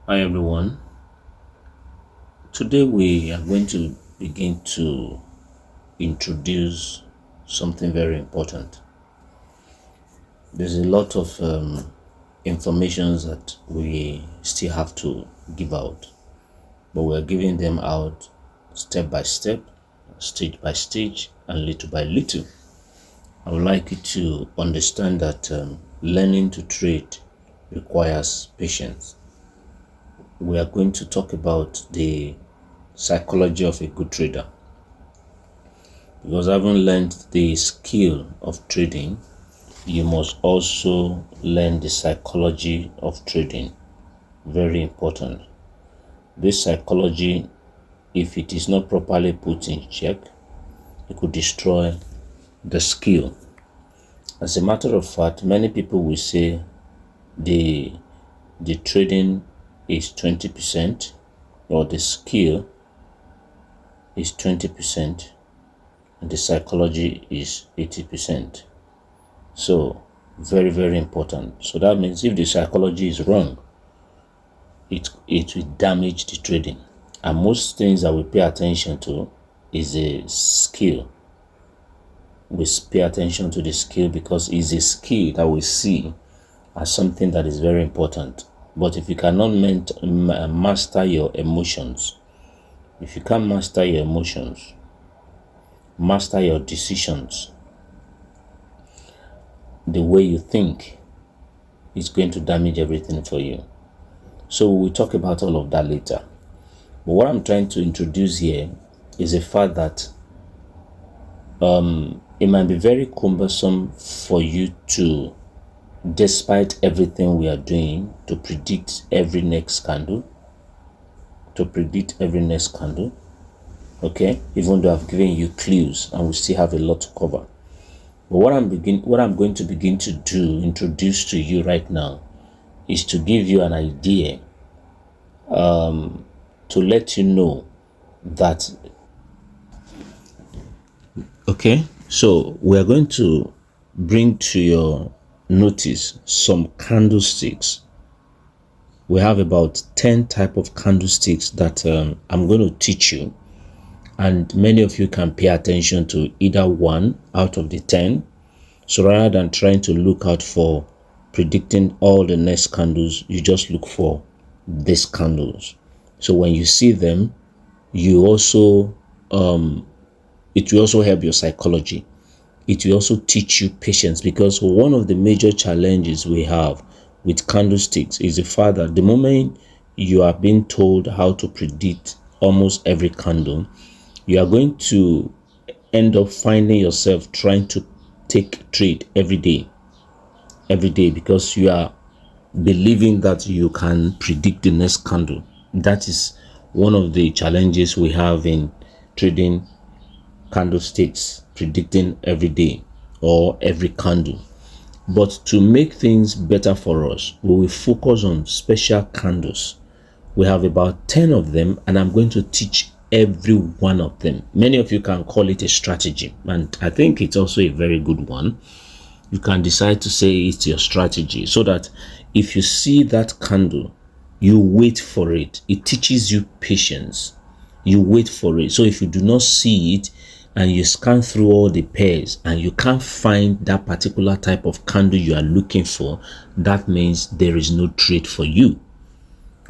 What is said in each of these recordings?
Hi everyone. Today we are going to begin to introduce something very important. There's a lot of information that we still have to give out, but we're giving them out step by step, stage by stage, and little by little. I would like you to understand that learning to trade requires patience. We are going to talk about the psychology of a good trader, because having learned the skill of trading, you must also learn the psychology of trading. Very important. This psychology, if it is not properly put in check, it could destroy the skill. As a matter of fact, many people will say the trading is 20% or the skill is 20% and the psychology is 80%. So very, very important. So that means if the psychology is wrong, it will damage the trading. And most things that we pay attention to is a skill. We pay attention to the skill because it's a skill that we see as something that is very important. But if you cannot master your emotions, if you can't master your emotions, master your decisions, the way you think, is going to damage everything for you. So we'll talk about all of that later. But what I'm trying to introduce here is the fact that it might be very cumbersome for you to, despite everything we are doing, to predict every next candle. Okay, even though I've given you clues and we still have a lot to cover. But what I'm going to begin to introduce to you right now, is to give you an idea, to let you know that, okay, so we are going to bring to your notice some candlesticks. We have about 10 type of candlesticks that I'm going to teach you, and many of you can pay attention to either one out of the 10. So rather than trying to look out for predicting all the next candles, you just look for these candles. So when you see them, you also it will also help your psychology. It will also teach you patience, because one of the major challenges we have with candlesticks is the fact that the moment you are being told how to predict almost every candle, you are going to end up finding yourself trying to take trade every day, because you are believing that you can predict the next candle. That is one of the challenges we have in trading candlesticks, predicting every day or every candle. But to make things better for us, we will focus on special candles. We have about 10 of them, and I'm going to teach every one of them. Many of you can call it a strategy, and I think it's also a very good one. You can decide to say it's your strategy, so that if you see that candle, you wait for it. It teaches you patience. You wait for it. So if you do not see it and you scan through all the pairs and you can't find that particular type of candle you are looking for, that means there is no trade for you.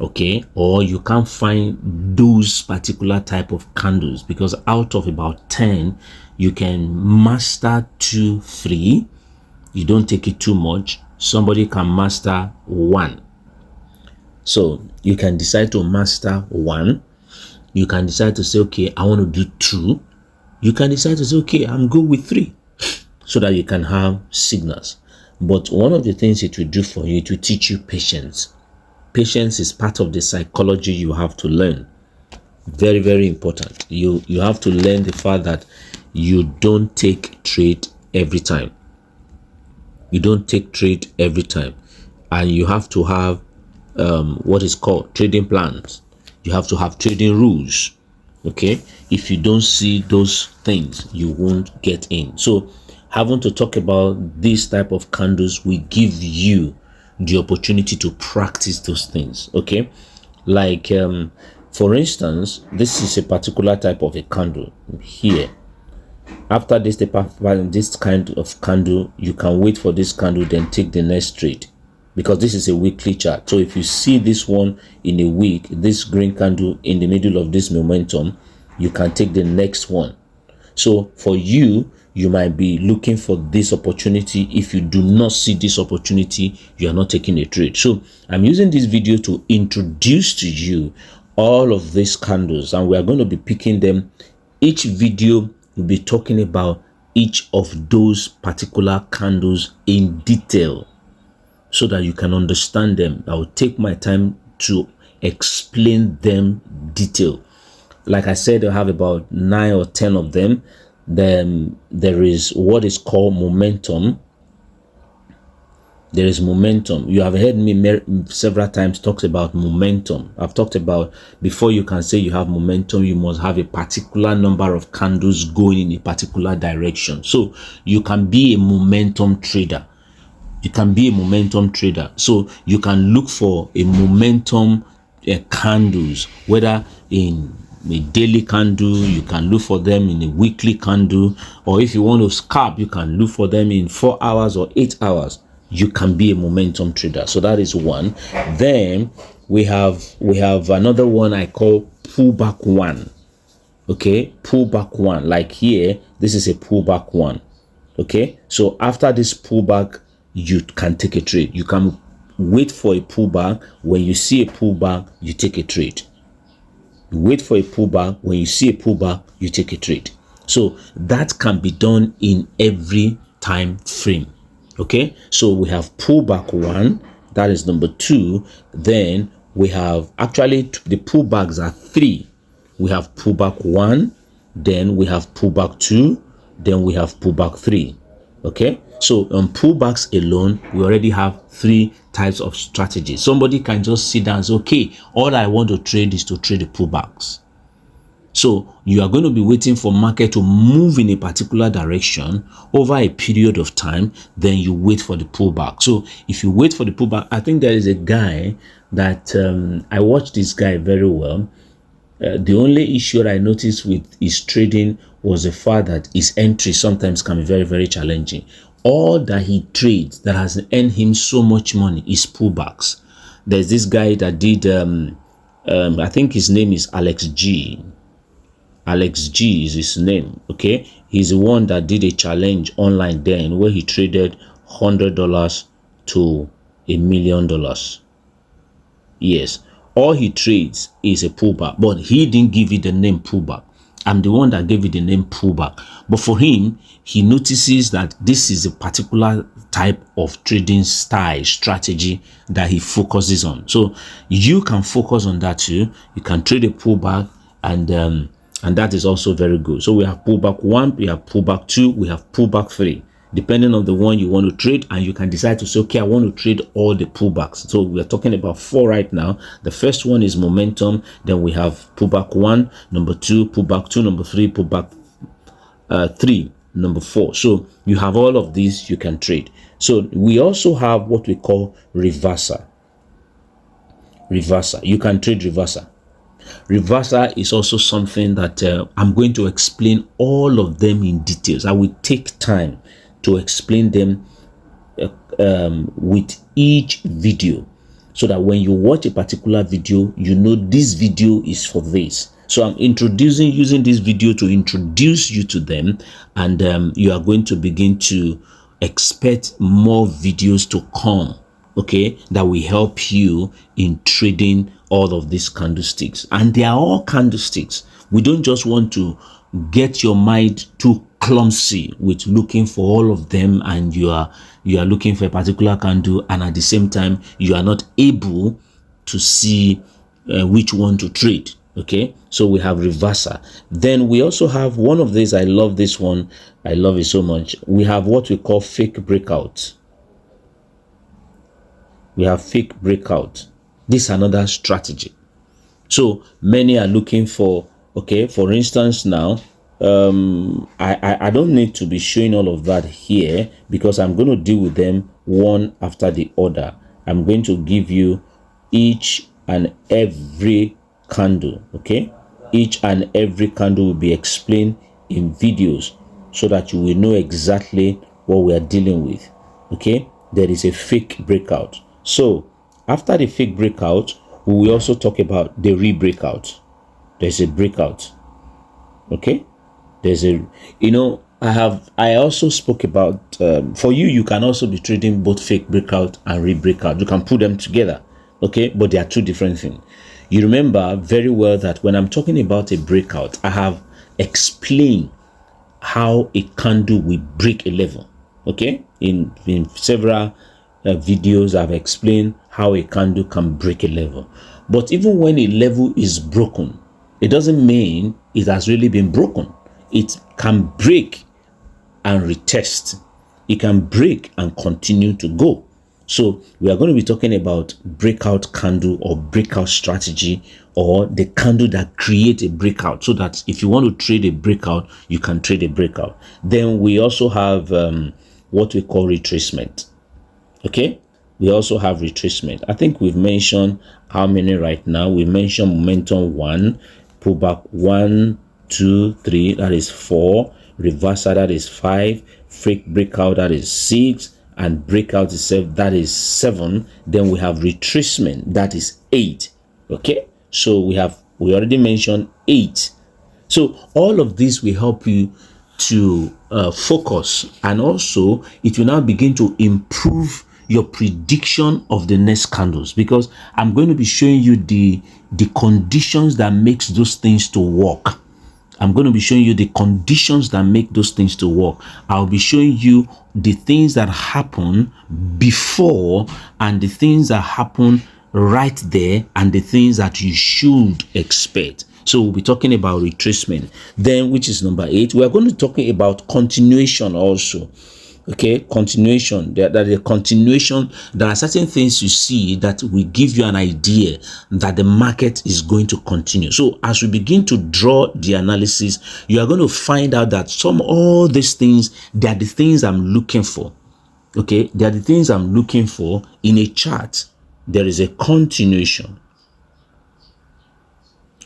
Okay, or you can't find those particular type of candles, because out of about 10 you can master 2, 3. You don't take it too much. Somebody can master 1. So you can decide to master 1. You can decide to say, okay, I want to do 2. You can decide to say, okay, I'm good with 3, so that you can have signals. But one of the things it will do for you, it will teach you patience. Patience is part of the psychology you have to learn. Very, very important. You have to learn the fact that you don't take trade every time. You don't take trade every time. And you have to have what is called trading plans. You have to have trading rules. Okay, if you don't see those things, you won't get in. So having to talk about this type of candles will give you the opportunity to practice those things. Okay, Like for instance, this is a particular type of a candle here. After this kind of candle, you can wait for this candle, then take the next trade, because this is a weekly chart. So if you see this one in a week, this green candle in the middle of this momentum, you can take the next one. So for you, you might be looking for this opportunity. If you do not see this opportunity, you are not taking a trade. So I'm using this video to introduce to you all of these candles, and we are going to be picking them. Each video will be talking about each of those particular candles in detail, so that you can understand them. I will take my time to explain them detail. Like I said, I have about 9 or 10 of them. Then there is what is called momentum. There is momentum. You have heard me several times talk about momentum. I've talked about, before you can say you have momentum, you must have a particular number of candles going in a particular direction. So you can be a momentum trader. You can be a momentum trader. So you can look for a momentum candles, whether in a daily candle, you can look for them in a weekly candle, or if you want to scalp, you can look for them in 4 hours or 8 hours. You can be a momentum trader. So that is one. Then we have another one I call pullback one. Okay, pullback one. Like here, this is a pullback one. Okay, so after this pullback, you can take a trade. You can wait for a pullback. When you see a pullback, you take a trade. You wait for a pullback. When you see a pullback, you take a trade. So that can be done in every time frame. Okay, so we have pullback one, that is number 2. Then we have, actually the pullbacks are 3. We have pullback 1, then we have pullback 2, then we have pullback 3. Okay, so on pullbacks alone, we already have 3 types of strategies. Somebody can just sit down and say, okay, all I want to trade is to trade the pullbacks. So you are going to be waiting for market to move in a particular direction over a period of time, then you wait for the pullback. So if you wait for the pullback, I think there is a guy that I watched this guy very well. The only issue I noticed with his trading was the fact that his entry sometimes can be very, very challenging. All that he trades that has earned him so much money is pullbacks. There's this guy that did, I think his name is Alex G. Alex G is his name. Okay, he's the one that did a challenge online then where he traded $100 to $1 million. Yes, all he trades is a pullback, but he didn't give it the name pullback. I'm the one that gave it the name pullback. But for him, he notices that this is a particular type of trading style strategy that he focuses on. So you can focus on that too. You can trade a pullback, and that is also very good. So we have pullback 1, we have pullback 2, we have pullback 3, depending on the one you want to trade. And you can decide to say, okay, I want to trade all the pullbacks. So we are talking about 4 right now. The first one is momentum. Then we have pullback 1, number 2, pullback 2, number 3, pullback 3, number 4. So you have all of these you can trade. So we also have what we call reversal. Reversal. You can trade reversal. Reversal is also something that I'm going to explain all of them in details. I will take time to explain them with each video, so that when you watch a particular video, you know this video is for this. So I'm using this video to introduce you to them, and you are going to begin to expect more videos to come, okay, that will help you in trading all of these candlesticks. And they are all candlesticks. We don't just want to get your mind too clumsy with looking for all of them, and you are looking for a particular candle, and at the same time you are not able to see which one to trade. Okay, so we have reversal. Then we also have one of these. I love this one. I love it so much. We have what we call fake breakout. We have fake breakout. This is another strategy. So many are looking for, okay, for instance now, I don't need to be showing all of that here, because I'm going to deal with them one after the other. I'm going to give you each and every candle. Okay, each and every candle will be explained in videos so that you will know exactly what we are dealing with. Okay, there is a fake breakout. So after the fake breakout, we will also talk about the re-breakout. There's a breakout. Okay, there's a, I also spoke about, for you can also be trading both fake breakout and re-breakout. You can put them together. Okay, but they are two different things. You remember very well that when I'm talking about a breakout, I have explained how a candle will break a level. Okay, in several videos I've explained how a candle can break a level. But even when a level is broken, it doesn't mean it has really been broken. It can break and retest. It can break and continue to go. So we are going to be talking about breakout candle or breakout strategy, or the candle that create a breakout, so that if you want to trade a breakout, you can trade a breakout. Then we also have what we call retracement. Okay, we also have retracement. I think we've mentioned how many right now. We mentioned momentum 1, pullback 1, 2, 3, that is 4, reversal, that is 5, fake breakout, that is 6, and breakout itself, that is 7. Then we have retracement, that is 8. Okay, so we already mentioned 8. So all of this will help you to focus, and also it will now begin to improve your prediction of the next candles, because I'm going to be showing you the conditions that makes those things to work. I'm going to be showing you the conditions that make those things to work. I'll be showing you the things that happen before and the things that happen right there and the things that you should expect. So we'll be talking about retracement. Then, which is number 8, we are going to talk about continuation also. Okay, continuation. There are certain things you see that will give you an idea that the market is going to continue. So as we begin to draw the analysis, you are going to find out that all these things, they are the things I'm looking for. Okay, they are the things I'm looking for in a chart. There is a continuation.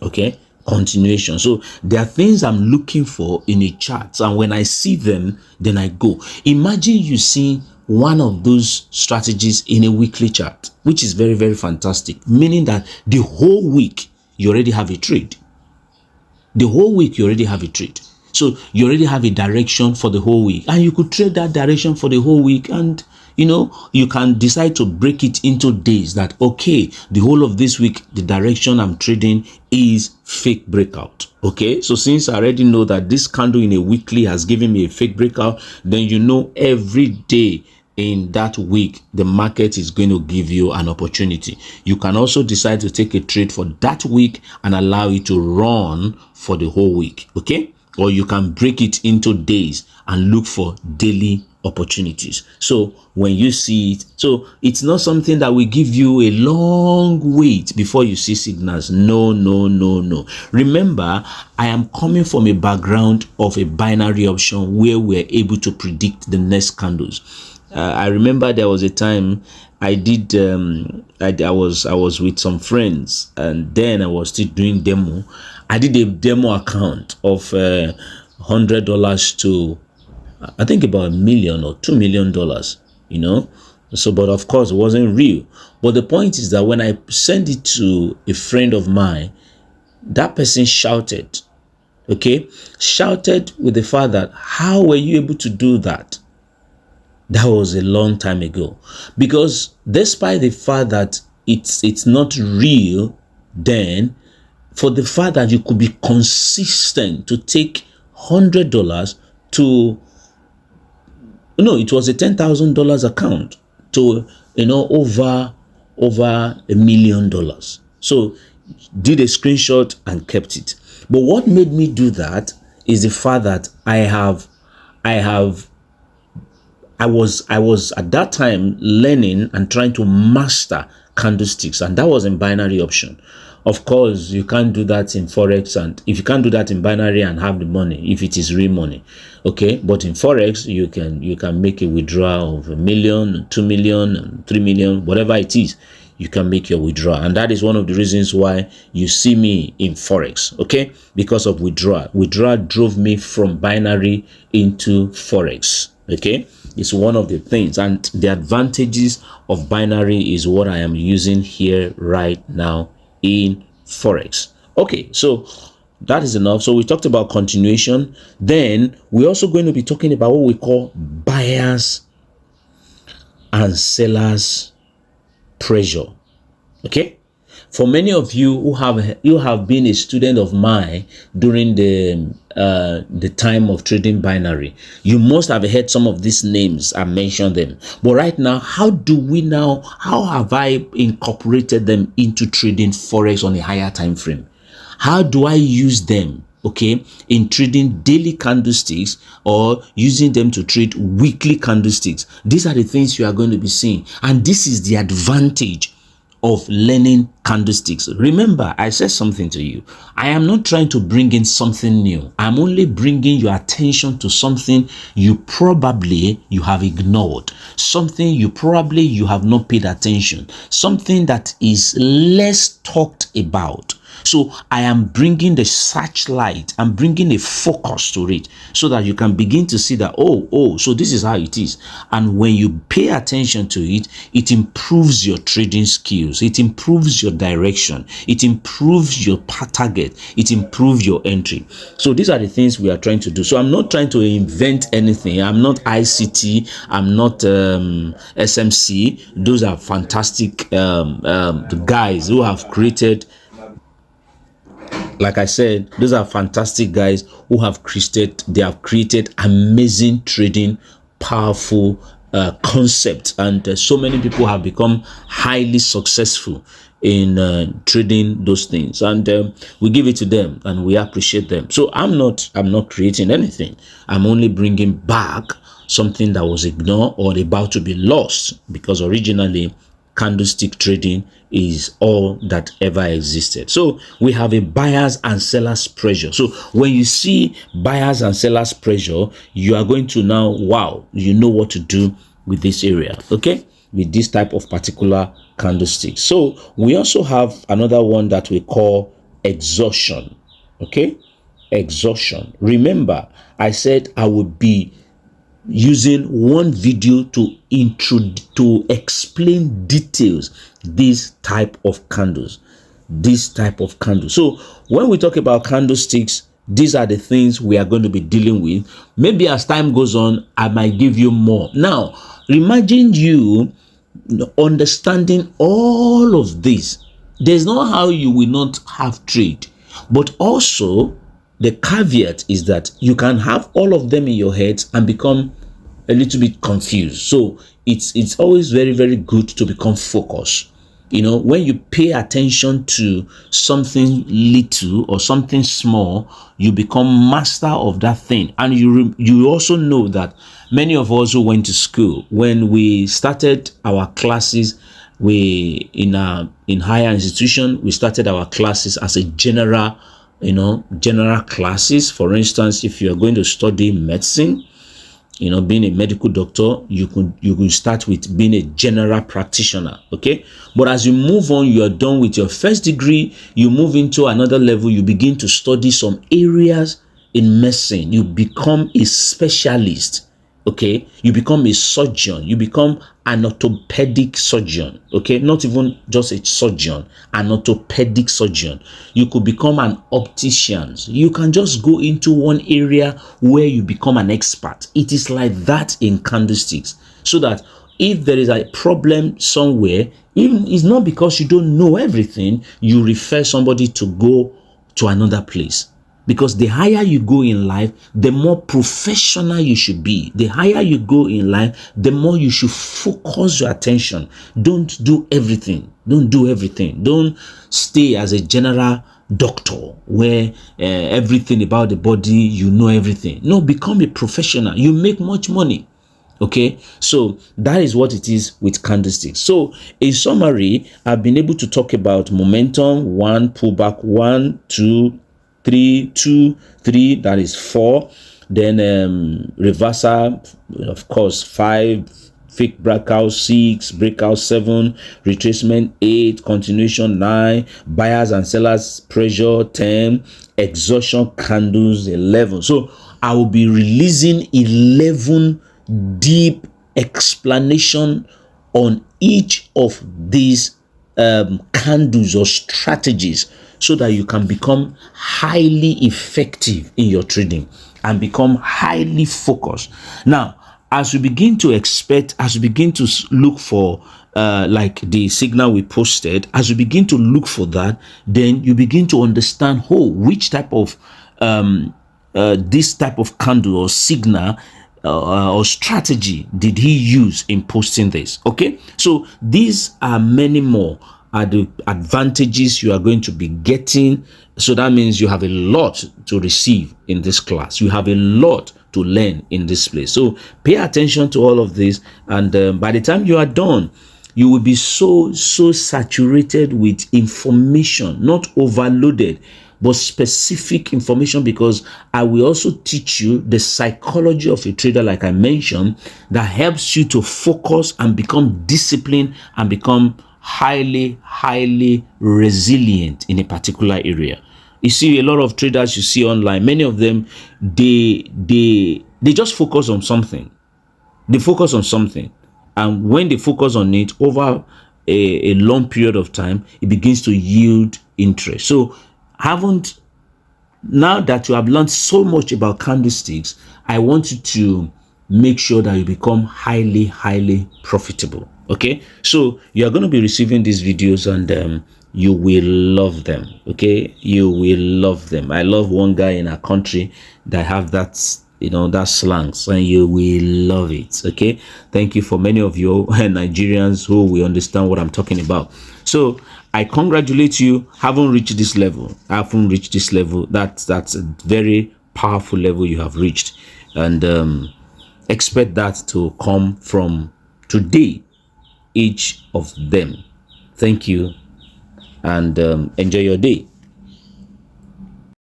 Okay, continuation. So there are things I'm looking for in a chart, and when I see them, then I go. Imagine you see one of those strategies in a weekly chart, which is very, very fantastic, meaning that the whole week you already have a trade. The whole week you already have a trade. So you already have a direction for the whole week, and you could trade that direction for the whole week, and you can decide to break it into days that, okay, the whole of this week, the direction I'm trading is fake breakout. Okay, so since I already know that this candle in a weekly has given me a fake breakout, then every day in that week, the market is going to give you an opportunity. You can also decide to take a trade for that week and allow it to run for the whole week. Okay, or you can break it into days and look for daily opportunities. So when you see it, so it's not something that will give you a long wait before you see signals. No. Remember, I am coming from a background of a binary option where we're able to predict the next candles. I remember there was a time I did I was with some friends, and then I was still doing demo. I did a demo account of $100 to, I think, about $1 million or $2 million, So, but of course, it wasn't real. But the point is that when I sent it to a friend of mine, that person shouted with the fact that, how were you able to do that? That was a long time ago. Because despite the fact that it's not real, then for the fact that you could be consistent to take $100 to, it was a $10,000 account to, over $1 million. So did a screenshot and kept it. But what made me do that is the fact that I was at that time learning and trying to master candlesticks, and that was in binary option. Of course, you can't do that in Forex, and if you can't do that in binary and have the money, if it is real money, okay. But in Forex, you can make a withdrawal of $1 million, $2 million, $3 million, whatever it is. you can make your withdrawal. And that is one of the reasons why you see me in Forex, okay? Because of withdrawal. Withdrawal drove me from binary into Forex, okay? It's one of the things, and the advantages of binary is what I am using here right now in Forex. Okay, so that is enough. So we talked about continuation. Then we're also going to be talking about what we call buyers and sellers pressure. Okay, for many of you who have been a student of mine during the time of trading binary, you must have heard some of these names. I mentioned them, but right now, how have I incorporated them into trading Forex on a higher time frame? How do I use them, okay, in trading daily candlesticks or using them to trade weekly candlesticks? These are the things you are going to be seeing. And this is the advantage of learning candlesticks. Remember, I said something to you. I am not trying to bring in something new. I'm only bringing your attention to something you have ignored, something you have not paid attention, something that is less talked about. So I am bringing the searchlight, I'm bringing a focus to it so that you can begin to see that, so this is how it is. And when you pay attention to it, it improves your trading skills, it improves your direction, it improves your target, it improves your entry. So these are the things we are trying to do. So I'm not trying to invent anything. I'm not ICT, I'm not SMC. Those are fantastic the guys who have created. Like I said, those are fantastic guys who have created amazing trading, powerful concepts, and so many people have become highly successful in trading those things, and we give it to them and we appreciate them. So I'm not creating anything. I'm only bringing back something that was ignored or about to be lost, because originally candlestick trading is all that ever existed. So we have a buyers and sellers pressure. So when you see buyers and sellers pressure, you are going to now, you know what to do with this area, okay, with this type of particular candlestick. So we also have another one that we call exhaustion, okay, exhaustion. Remember, I said I would be using one video to explain details this type of candles. So when we talk about candlesticks, these are the things we are going to be dealing with. Maybe as time goes on, I might give you more. Now imagine you understanding all of this. There's no how you will not have trade, but also the caveat is that you can have all of them in your head and become a little bit confused. So it's always very, very good to become focused. You know, when you pay attention to something little or something small, you become master of that thing. And you also know that many of us who went to school, when we started our classes, in higher institution, we started our classes as a general classes. For instance, if you are going to study medicine, being a medical doctor, you could start with being a general practitioner, okay? But as you move on, you are done with your first degree, you move into another level, you begin to study some areas in medicine, you become a specialist, okay? You become a surgeon, you become an orthopedic surgeon, okay? Not even just a surgeon, an orthopedic surgeon. You could become an optician. You can just go into one area where you become an expert. It is like that in candlesticks, so that if there is a problem somewhere, even it's not because you don't know everything, you refer somebody to go to another place. Because the higher you go in life, the more professional you should be. The higher you go in life, the more you should focus your attention. Don't do everything. Don't stay as a general doctor where everything about the body, you know everything. No, become a professional. You make much money. Okay, so that is what it is with candlesticks. So in summary, I've been able to talk about momentum, 1, pullback, 1, 2, 3, 2, 3, that is 4. Then reversal, of course, 5, fake breakout 6, breakout 7, retracement 8, continuation 9, buyers and sellers pressure 10, exhaustion candles 11. So I will be releasing 11 deep explanation on each of these candles or strategies, so that you can become highly effective in your trading and become highly focused. Now, as we begin to expect, as we begin to look for like the signal we posted, as we begin to look for that, then you begin to understand, which type of this type of candle or signal or strategy did he use in posting this. Okay, so these are many more are the advantages you are going to be getting. So that means you have a lot to receive in this class. You have a lot to learn in this place. So pay attention to all of this, and by the time you are done, you will be so saturated with information, not overloaded, but specific information, because I will also teach you the psychology of a trader, like I mentioned, that helps you to focus and become disciplined and become highly resilient in a particular area. You see a lot of traders you see online, many of them, they just focus on something. They focus on something, and when they focus on it over a long period of time, it begins to yield interest. So now that you have learned so much about candlesticks, I want you to make sure that you become highly profitable. Okay, so you are going to be receiving these videos, and you will love them. Okay, you will love them. I love one guy in our country that have that, that slangs, and you will love it. Okay, thank you for many of you Nigerians who will understand what I'm talking about. So I congratulate you. Haven't reached this level. That's a very powerful level you have reached, and expect that to come from today, each of them. Thank you, and enjoy your day.